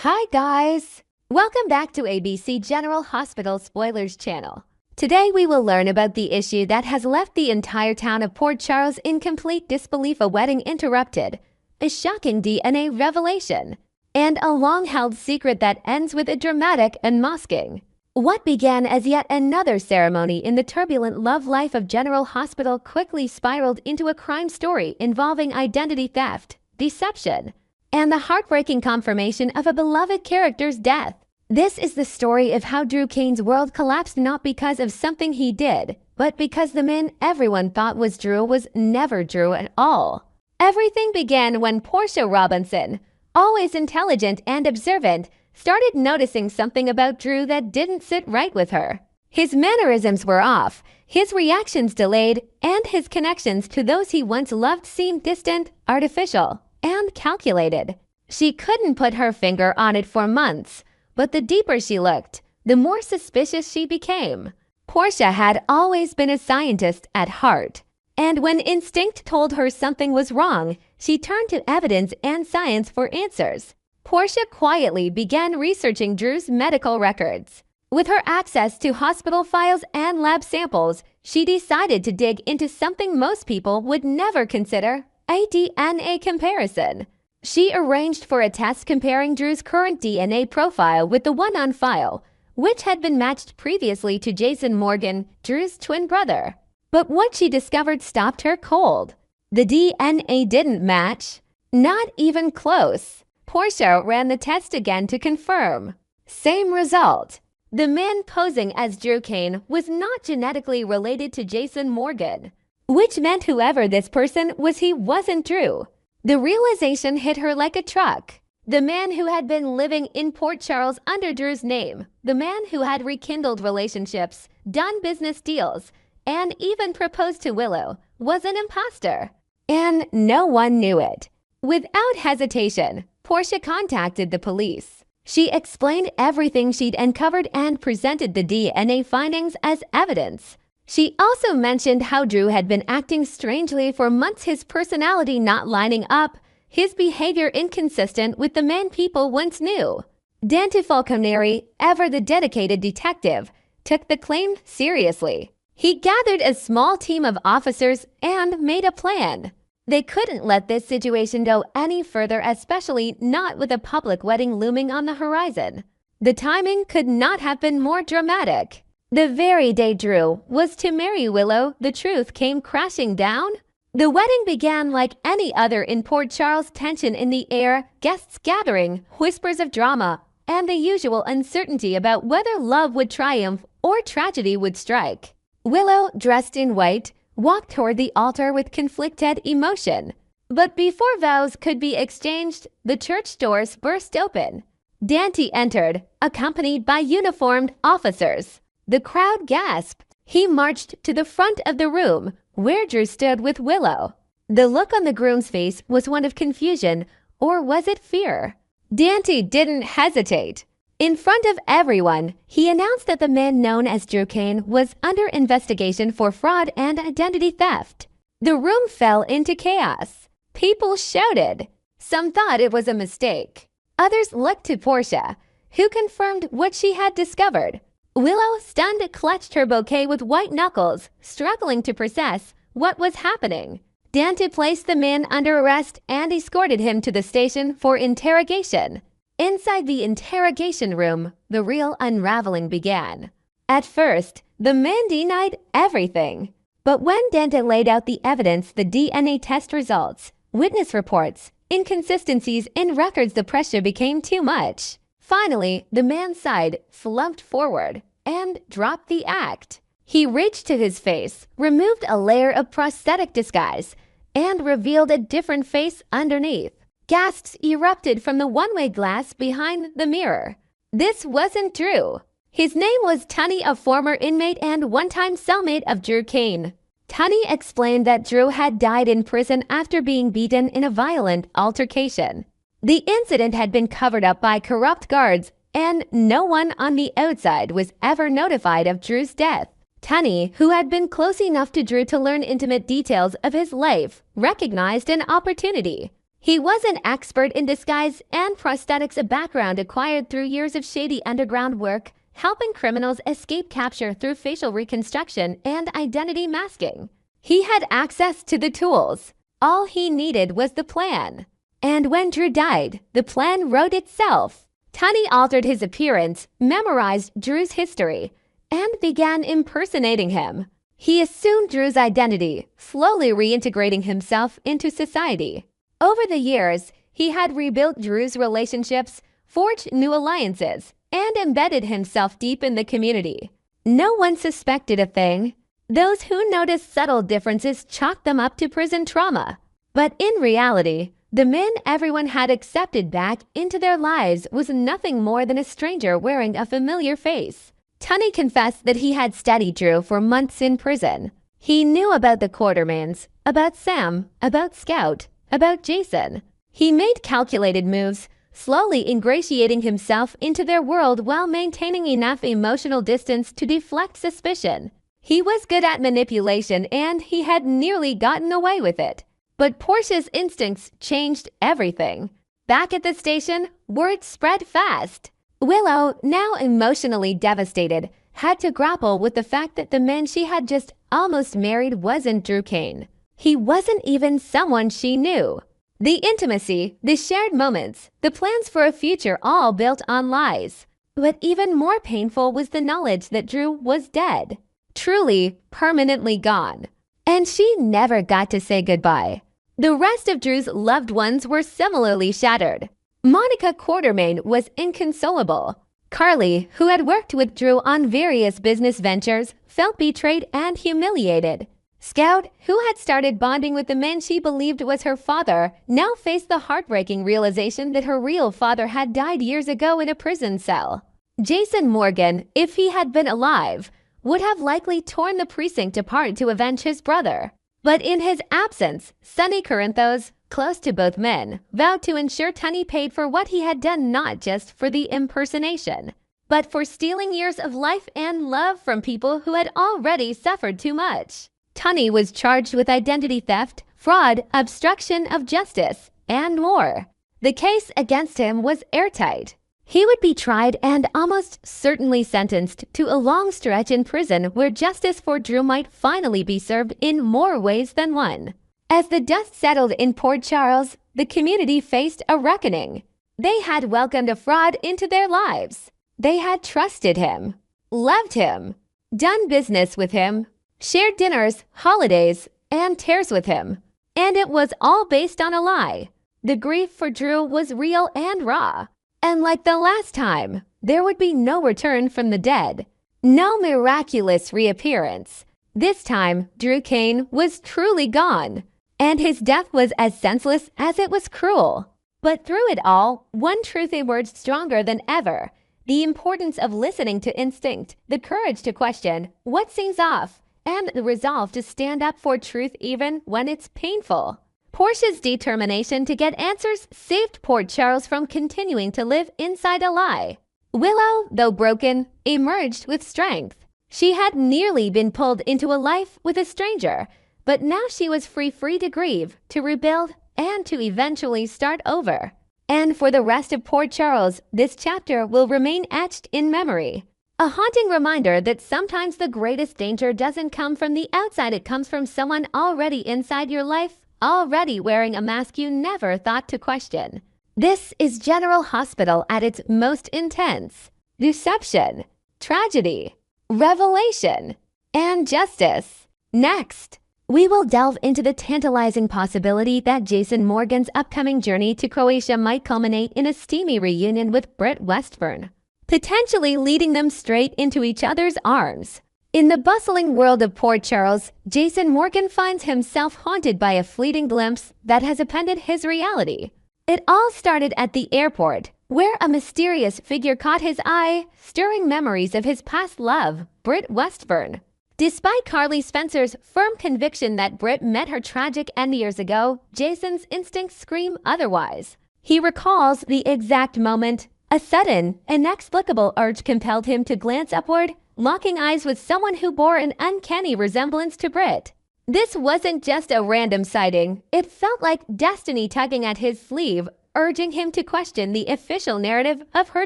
Hi guys! Welcome back to ABC General Hospital Spoilers channel. Today we will learn about the issue that has left the entire town of Port Charles in complete disbelief: a wedding interrupted, a shocking DNA revelation, and a long-held secret that ends with a dramatic unmasking. What began as yet another ceremony in the turbulent love life of General Hospital quickly spiraled into a crime story involving identity theft, deception, and the heartbreaking confirmation of a beloved character's death. This is the story of how Drew Cain's world collapsed, not because of something he did, but because the man everyone thought was Drew was never Drew at all. Everything began when Portia Robinson, always intelligent and observant, started noticing something about Drew that didn't sit right with her. His mannerisms were off, his reactions delayed, and his connections to those he once loved seemed distant, artificial, and calculated. She couldn't put her finger on it for months, but the deeper she looked, the more suspicious she became. Portia had always been a scientist at heart, and when instinct told her something was wrong, she turned to evidence and science for answers. Portia quietly began researching Drew's medical records. With her access to hospital files and lab samples, she decided to dig into something most people would never consider: a DNA comparison. She arranged for a test comparing Drew's current DNA profile with the one on file, which had been matched previously to Jason Morgan, Drew's twin brother. But what she discovered stopped her cold. The DNA didn't match. Not even close. Portia ran the test again to confirm. Same result. The man posing as Drew Cain was not genetically related to Jason Morgan, which meant whoever this person was, he wasn't Drew. The realization hit her like a truck. The man who had been living in Port Charles under Drew's name, the man who had rekindled relationships, done business deals, and even proposed to Willow, was an impostor. And no one knew it. Without hesitation, Portia contacted the police. She explained everything she'd uncovered and presented the DNA findings as evidence. She also mentioned how Drew had been acting strangely for months, his personality not lining up, his behavior inconsistent with the man people once knew. Dante Falconeri, ever the dedicated detective, took the claim seriously. He gathered a small team of officers and made a plan. They couldn't let this situation go any further, especially not with a public wedding looming on the horizon. The timing could not have been more dramatic. The very day Drew was to marry Willow, the truth came crashing down. The wedding began like any other in Port Charles, tension in the air, guests gathering, whispers of drama, and the usual uncertainty about whether love would triumph or tragedy would strike. Willow, dressed in white, walked toward the altar with conflicted emotion. But before vows could be exchanged, the church doors burst open. Dante entered, accompanied by uniformed officers. The crowd gasped. He marched to the front of the room, where Drew stood with Willow. The look on the groom's face was one of confusion, or was it fear? Dante didn't hesitate. In front of everyone, he announced that the man known as Drew Cain was under investigation for fraud and identity theft. The room fell into chaos. People shouted. Some thought it was a mistake. Others looked to Portia, who confirmed what she had discovered. Willow, stunned, clutched her bouquet with white knuckles, struggling to process what was happening. Dante placed the man under arrest and escorted him to the station for interrogation. Inside the interrogation room, the real unraveling began. At first, the man denied everything. But when Dante laid out the evidence, the DNA test results, witness reports, inconsistencies in records, the pressure became too much. Finally, the man sighed, slumped forward, and dropped the act. He reached to his face, removed a layer of prosthetic disguise, and revealed a different face underneath. Gasps erupted from the one-way glass behind the mirror. This wasn't Drew. His name was Tunney, a former inmate and one-time cellmate of Drew Cain. Tunney explained that Drew had died in prison after being beaten in a violent altercation. The incident had been covered up by corrupt guards, and no one on the outside was ever notified of Drew's death. Tunney, who had been close enough to Drew to learn intimate details of his life, recognized an opportunity. He was an expert in disguise and prosthetics, a background acquired through years of shady underground work, helping criminals escape capture through facial reconstruction and identity masking. He had access to the tools. All he needed was the plan. And when Drew died, the plan wrote itself. Tunney altered his appearance, memorized Drew's history, and began impersonating him. He assumed Drew's identity, slowly reintegrating himself into society. Over the years, he had rebuilt Drew's relationships, forged new alliances, and embedded himself deep in the community. No one suspected a thing. Those who noticed subtle differences chalked them up to prison trauma. But in reality, the man everyone had accepted back into their lives was nothing more than a stranger wearing a familiar face. Tunney confessed that he had studied Drew for months in prison. He knew about the Quartermains, about Sam, about Scout, about Jason. He made calculated moves, slowly ingratiating himself into their world while maintaining enough emotional distance to deflect suspicion. He was good at manipulation, and he had nearly gotten away with it. But Portia's instincts changed everything. Back at the station, word spread fast. Willow, now emotionally devastated, had to grapple with the fact that the man she had just almost married wasn't Drew Kane. He wasn't even someone she knew. The intimacy, the shared moments, the plans for a future all built on lies. But even more painful was the knowledge that Drew was dead. Truly, permanently gone. And she never got to say goodbye. The rest of Drew's loved ones were similarly shattered. Monica Quartermain was inconsolable. Carly, who had worked with Drew on various business ventures, felt betrayed and humiliated. Scout, who had started bonding with the man she believed was her father, now faced the heartbreaking realization that her real father had died years ago in a prison cell. Jason Morgan, if he had been alive, would have likely torn the precinct apart to avenge his brother. But in his absence, Sonny Corinthos, close to both men, vowed to ensure Tunney paid for what he had done, not just for the impersonation, but for stealing years of life and love from people who had already suffered too much. Tunney was charged with identity theft, fraud, obstruction of justice, and more. The case against him was airtight. He would be tried and almost certainly sentenced to a long stretch in prison where justice for Drew might finally be served in more ways than one. As the dust settled in Port Charles, the community faced a reckoning. They had welcomed a fraud into their lives. They had trusted him, loved him, done business with him, shared dinners, holidays, and tears with him. And it was all based on a lie. The grief for Drew was real and raw. And like the last time, there would be no return from the dead. No miraculous reappearance. This time, Drew Kane was truly gone. And his death was as senseless as it was cruel. But through it all, one truth emerged stronger than ever. The importance of listening to instinct, the courage to question what seems off, and the resolve to stand up for truth even when it's painful. Portia's determination to get answers saved Port Charles from continuing to live inside a lie. Willow, though broken, emerged with strength. She had nearly been pulled into a life with a stranger, but now she was free to grieve, to rebuild, and to eventually start over. And for the rest of Port Charles, this chapter will remain etched in memory. A haunting reminder that sometimes the greatest danger doesn't come from the outside, it comes from someone already inside your life, already wearing a mask you never thought to question. This is General Hospital at its most intense. Deception, tragedy, revelation, and justice. Next, we will delve into the tantalizing possibility that Jason Morgan's upcoming journey to Croatia might culminate in a steamy reunion with Britt Westburn, potentially leading them straight into each other's arms. In the bustling world of Port Charles, Jason Morgan finds himself haunted by a fleeting glimpse that has upended his reality. It all started at the airport, where a mysterious figure caught his eye, stirring memories of his past love, Britt Westburn. Despite Carly Spencer's firm conviction that Britt met her tragic end years ago, Jason's instincts scream otherwise. He recalls the exact moment. A sudden, inexplicable urge compelled him to glance upward, locking eyes with someone who bore an uncanny resemblance to Britt. This wasn't just a random sighting. It felt like destiny tugging at his sleeve, urging him to question the official narrative of her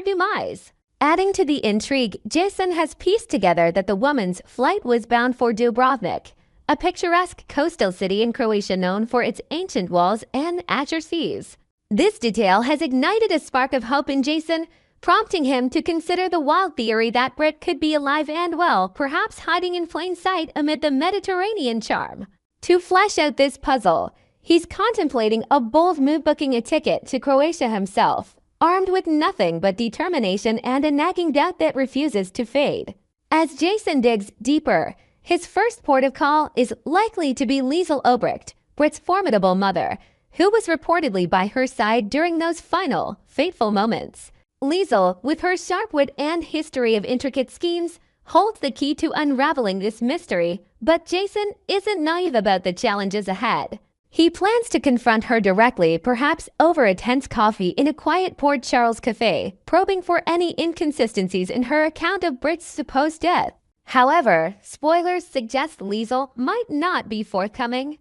demise. Adding to the intrigue, Josslyn has pieced together that the woman's flight was bound for Dubrovnik, a picturesque coastal city in Croatia known for its ancient walls and azure seas. This detail has ignited a spark of hope in Josslyn, prompting him to consider the wild theory that Britt could be alive and well, perhaps hiding in plain sight amid the Mediterranean charm. To flesh out this puzzle, he's contemplating a bold move, booking a ticket to Croatia himself, armed with nothing but determination and a nagging doubt that refuses to fade. As Josslyn digs deeper, his first port of call is likely to be Liesl Obrecht, Britt's formidable mother, who was reportedly by her side during those final, fateful moments. Liesl, with her sharp wit and history of intricate schemes, holds the key to unraveling this mystery, but Josslyn isn't naive about the challenges ahead. He plans to confront her directly, perhaps over a tense coffee in a quiet Port Charles cafe, probing for any inconsistencies in her account of Britt's supposed death. However, spoilers suggest Liesl might not be forthcoming.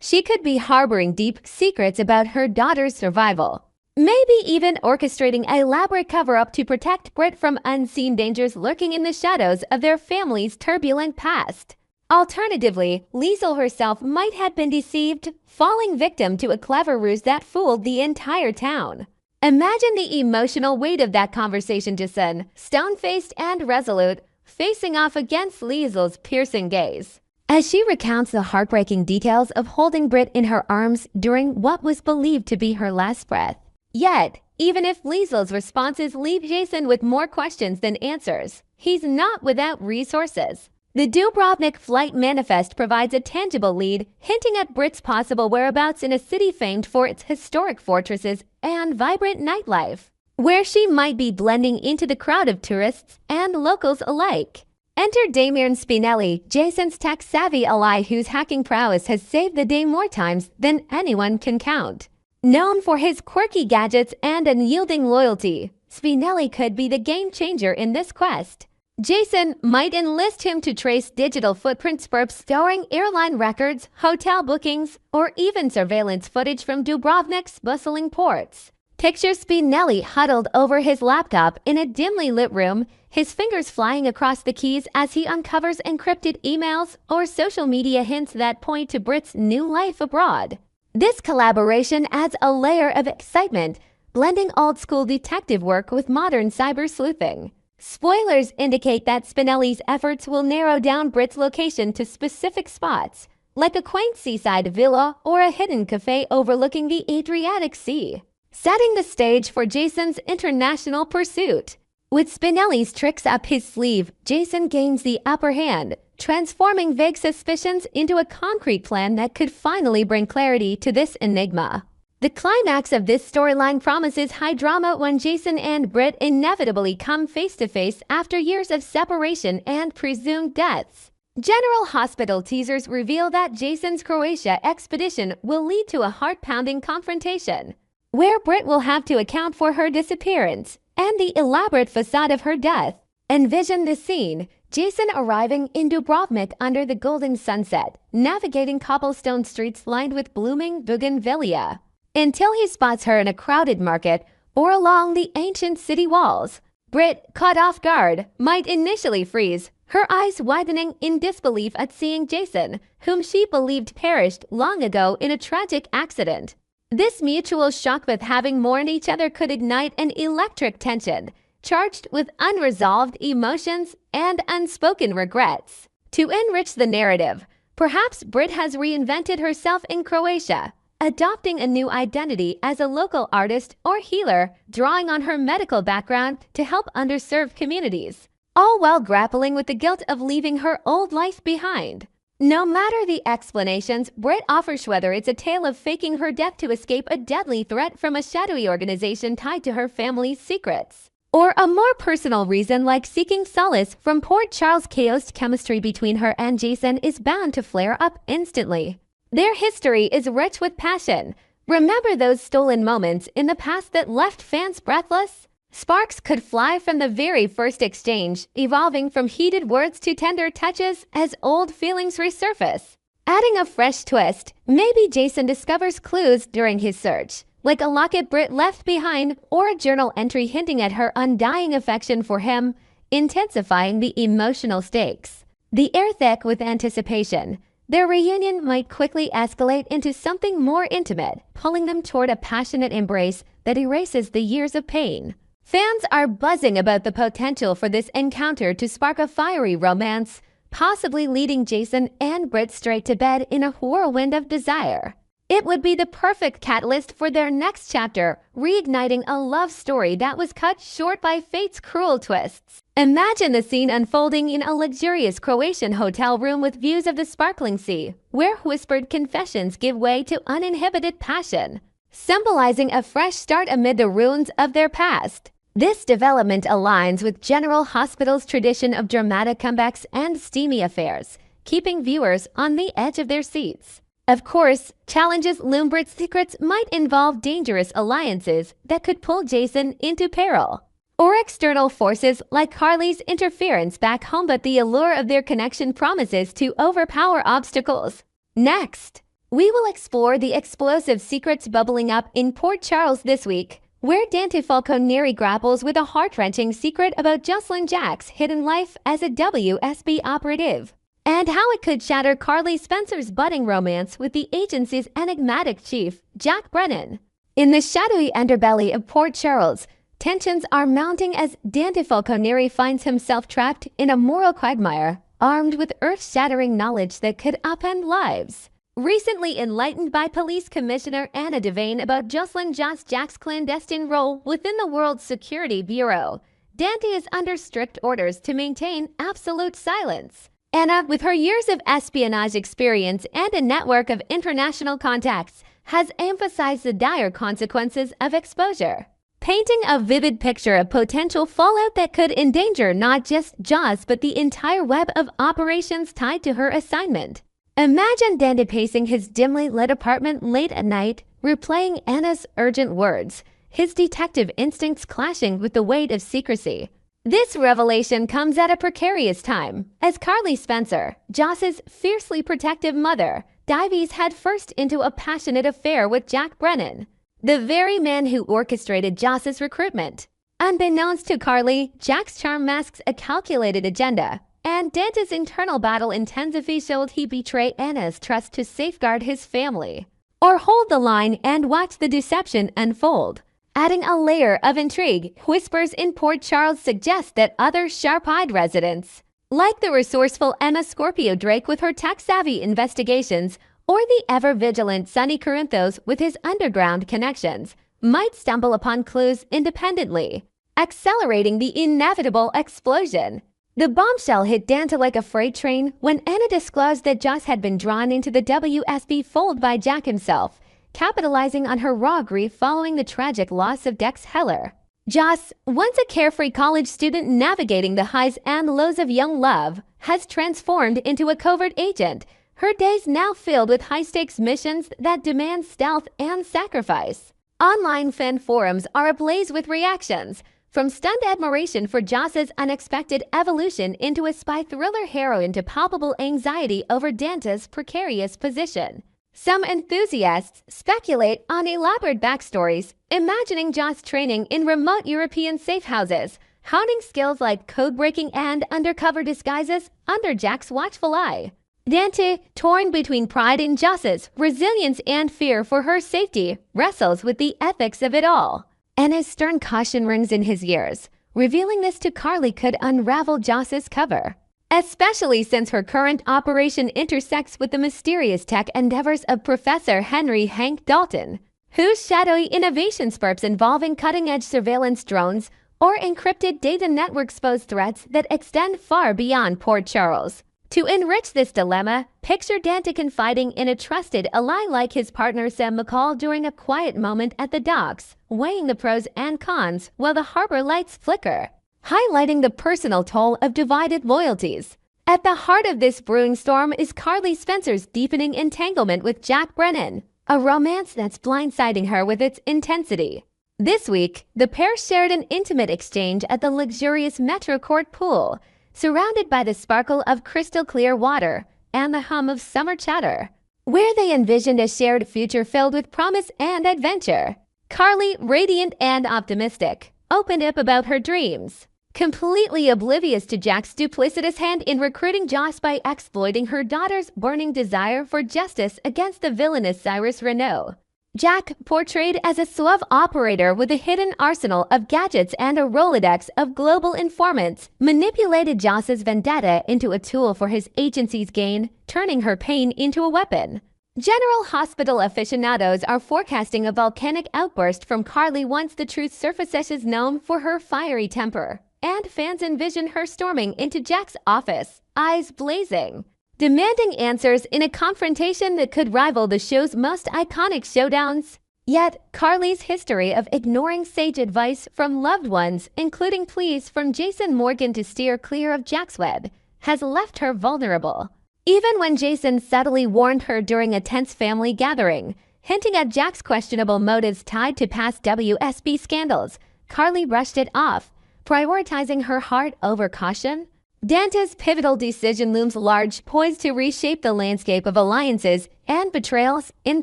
She could be harboring deep secrets about her daughter's survival, maybe even orchestrating an elaborate cover-up to protect Britt from unseen dangers lurking in the shadows of their family's turbulent past. Alternatively, Liesl herself might have been deceived, falling victim to a clever ruse that fooled the entire town. Imagine the emotional weight of that conversation, Josslyn, stone-faced and resolute, facing off against Liesl's piercing gaze, as she recounts the heartbreaking details of holding Britt in her arms during what was believed to be her last breath. Yet, even if Liesl's responses leave Josslyn with more questions than answers, he's not without resources. The Dubrovnik flight manifest provides a tangible lead, hinting at Britt's possible whereabouts in a city famed for its historic fortresses and vibrant nightlife, where she might be blending into the crowd of tourists and locals alike. Enter Damian Spinelli, Josslyn's tech-savvy ally whose hacking prowess has saved the day more times than anyone can count. Known for his quirky gadgets and unyielding loyalty, Spinelli could be the game-changer in this quest. Josslyn might enlist him to trace digital footprints storing airline records, hotel bookings, or even surveillance footage from Dubrovnik's bustling ports. Picture Spinelli huddled over his laptop in a dimly lit room, his fingers flying across the keys as he uncovers encrypted emails or social media hints that point to Britt's new life abroad. This collaboration adds a layer of excitement, blending old-school detective work with modern cyber sleuthing. Spoilers indicate that Spinelli's efforts will narrow down Britt's location to specific spots, like a quaint seaside villa or a hidden cafe overlooking the Adriatic Sea, setting the stage for Josslyn's international pursuit. With Spinelli's tricks up his sleeve, Josslyn gains the upper hand, transforming vague suspicions into a concrete plan that could finally bring clarity to this enigma. The climax of this storyline promises high drama when Josslyn and Britt inevitably come face-to-face after years of separation and presumed deaths. General Hospital teasers reveal that Josslyn's Croatia expedition will lead to a heart-pounding confrontation, where Britt will have to account for her disappearance and the elaborate facade of her death. Envision this scene: Josslyn arriving in Dubrovnik under the golden sunset, navigating cobblestone streets lined with blooming bougainvillea, until he spots her in a crowded market or along the ancient city walls. Britt, caught off guard, might initially freeze, her eyes widening in disbelief at seeing Josslyn, whom she believed perished long ago in a tragic accident. This mutual shock with having mourned each other could ignite an electric tension, charged with unresolved emotions and unspoken regrets. To enrich the narrative, perhaps Britt has reinvented herself in Croatia, adopting a new identity as a local artist or healer, drawing on her medical background to help underserved communities, all while grappling with the guilt of leaving her old life behind. No matter the explanations Britt offers, whether it's a tale of faking her death to escape a deadly threat from a shadowy organization tied to her family's secrets, or a more personal reason like seeking solace from Port Charles' chaos, chemistry between her and Josslyn is bound to flare up instantly. Their history is rich with passion. Remember those stolen moments in the past that left fans breathless? Sparks could fly from the very first exchange, evolving from heated words to tender touches as old feelings resurface. Adding a fresh twist, maybe Jason discovers clues during his search, like a locket Britt left behind or a journal entry hinting at her undying affection for him, intensifying the emotional stakes. The air thick with anticipation. Their reunion might quickly escalate into something more intimate, pulling them toward a passionate embrace that erases the years of pain. Fans are buzzing about the potential for this encounter to spark a fiery romance, possibly leading Jason and Britt straight to bed in a whirlwind of desire. It would be the perfect catalyst for their next chapter, reigniting a love story that was cut short by fate's cruel twists. Imagine the scene unfolding in a luxurious Croatian hotel room with views of the sparkling sea, where whispered confessions give way to uninhibited passion, symbolizing a fresh start amid the ruins of their past. This development aligns with General Hospital's tradition of dramatic comebacks and steamy affairs, keeping viewers on the edge of their seats. Of course, challenges loom. Britt's secrets might involve dangerous alliances that could pull Jason into peril, or external forces like Carly's interference back home, but the allure of their connection promises to overpower obstacles. Next, we will explore the explosive secrets bubbling up in Port Charles this week, where Dante Falconeri grapples with a heart-wrenching secret about Josslyn Jack's hidden life as a WSB operative, and how it could shatter Carly Spencer's budding romance with the agency's enigmatic chief, Jack Brennan. In the shadowy underbelly of Port Charles, tensions are mounting as Dante Falconeri finds himself trapped in a moral quagmire, armed with earth-shattering knowledge that could upend lives. Recently enlightened by Police Commissioner Anna Devane about Josslyn Jack's clandestine role within the World Security Bureau, Dante is under strict orders to maintain absolute silence. Anna, with her years of espionage experience and a network of international contacts, has emphasized the dire consequences of exposure, painting a vivid picture of potential fallout that could endanger not just Joss but the entire web of operations tied to her assignment. Imagine Dante pacing his dimly lit apartment late at night, replaying Anna's urgent words, his detective instincts clashing with the weight of secrecy. This revelation comes at a precarious time, as Carly Spencer, Joss's fiercely protective mother, dives headfirst into a passionate affair with Jack Brennan, the very man who orchestrated Joss's recruitment. Unbeknownst to Carly, Jack's charm masks a calculated agenda, and Dante's internal battle intensifies should he betray Anna's trust to safeguard his family, or hold the line and watch the deception unfold. Adding a layer of intrigue, whispers in Port Charles suggest that other sharp-eyed residents, like the resourceful Emma Scorpio Drake with her tech-savvy investigations, or the ever-vigilant Sonny Corinthos with his underground connections, might stumble upon clues independently, accelerating the inevitable explosion. The bombshell hit Dante like a freight train when Anna disclosed that Joss had been drawn into the WSB fold by Jack himself, capitalizing on her raw grief following the tragic loss of Dex Heller. Joss, once a carefree college student navigating the highs and lows of young love, has transformed into a covert agent, her days now filled with high-stakes missions that demand stealth and sacrifice. Online fan forums are ablaze with reactions, from stunned admiration for Joss's unexpected evolution into a spy thriller heroine to palpable anxiety over Dante's precarious position. Some enthusiasts speculate on elaborate backstories, imagining Joss training in remote European safe houses, honing skills like code-breaking and undercover disguises under Jack's watchful eye. Dante, torn between pride in Joss's resilience and fear for her safety, wrestles with the ethics of it all. And his stern caution rings in his ears. Revealing this to Carly could unravel Joss's cover, especially since her current operation intersects with the mysterious tech endeavors of Professor Henry Hank Dalton, whose shadowy innovation spurts involving cutting-edge surveillance drones or encrypted data networks pose threats that extend far beyond Port Charles. To enrich this dilemma, picture Dante confiding in a trusted ally like his partner Sam McCall during a quiet moment at the docks, weighing the pros and cons while the harbor lights flicker, highlighting the personal toll of divided loyalties. At the heart of this brewing storm is Carly Spencer's deepening entanglement with Jack Brennan, a romance that's blindsiding her with its intensity. This week, the pair shared an intimate exchange at the luxurious Metro Court pool, surrounded by the sparkle of crystal-clear water, and the hum of summer chatter, where they envisioned a shared future filled with promise and adventure. Carly, radiant and optimistic, opened up about her dreams, completely oblivious to Jack's duplicitous hand in recruiting Joss by exploiting her daughter's burning desire for justice against the villainous Cyrus Renault. Jack, portrayed as a suave operator with a hidden arsenal of gadgets and a Rolodex of global informants, manipulated Joss's vendetta into a tool for his agency's gain, turning her pain into a weapon. General Hospital aficionados are forecasting a volcanic outburst from Carly once the truth surfaces, known for her fiery temper, and fans envision her storming into Jack's office, eyes blazing, demanding answers in a confrontation that could rival the show's most iconic showdowns. Yet, Carly's history of ignoring sage advice from loved ones, including pleas from Jason Morgan to steer clear of Jack's web, has left her vulnerable. Even when Jason subtly warned her during a tense family gathering, hinting at Jack's questionable motives tied to past WSB scandals, Carly brushed it off, prioritizing her heart over caution. Dante's pivotal decision looms large, poised to reshape the landscape of alliances and betrayals in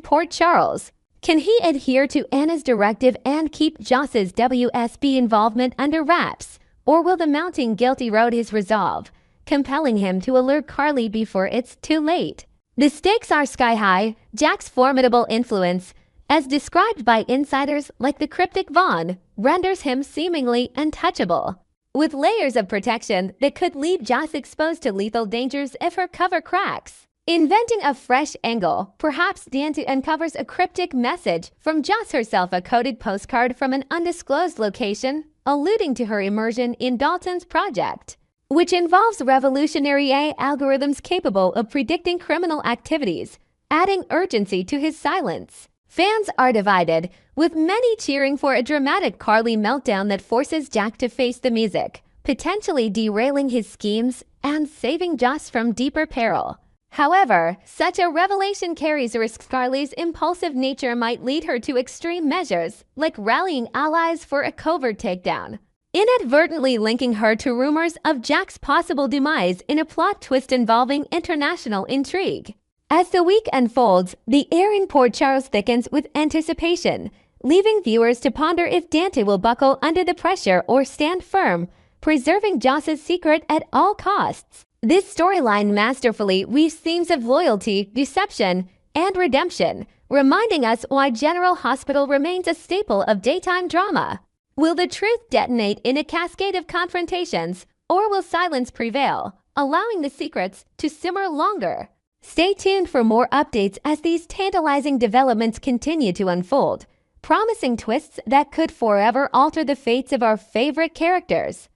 Port Charles. Can he adhere to Anna's directive and keep Joss's WSB involvement under wraps? Or will the mounting guilt erode his resolve, compelling him to allure Carly before it's too late? The stakes are sky high. Jack's formidable influence, as described by insiders like the cryptic Vaughn, renders him seemingly untouchable, with layers of protection that could leave Joss exposed to lethal dangers if her cover cracks. Inventing a fresh angle, perhaps Dante uncovers a cryptic message from Joss herself, a coded postcard from an undisclosed location, alluding to her immersion in Dalton's project, which involves revolutionary AI algorithms capable of predicting criminal activities, adding urgency to his silence. Fans are divided, with many cheering for a dramatic Carly meltdown that forces Jack to face the music, potentially derailing his schemes and saving Joss from deeper peril. However, such a revelation carries risks. Carly's impulsive nature might lead her to extreme measures, like rallying allies for a covert takedown, inadvertently linking her to rumors of Jack's possible demise in a plot twist involving international intrigue. As the week unfolds, the air in Port Charles thickens with anticipation, leaving viewers to ponder if Dante will buckle under the pressure or stand firm, preserving Joss's secret at all costs. This storyline masterfully weaves themes of loyalty, deception, and redemption, reminding us why General Hospital remains a staple of daytime drama. Will the truth detonate in a cascade of confrontations, or will silence prevail, allowing the secrets to simmer longer? Stay tuned for more updates as these tantalizing developments continue to unfold, promising twists that could forever alter the fates of our favorite characters.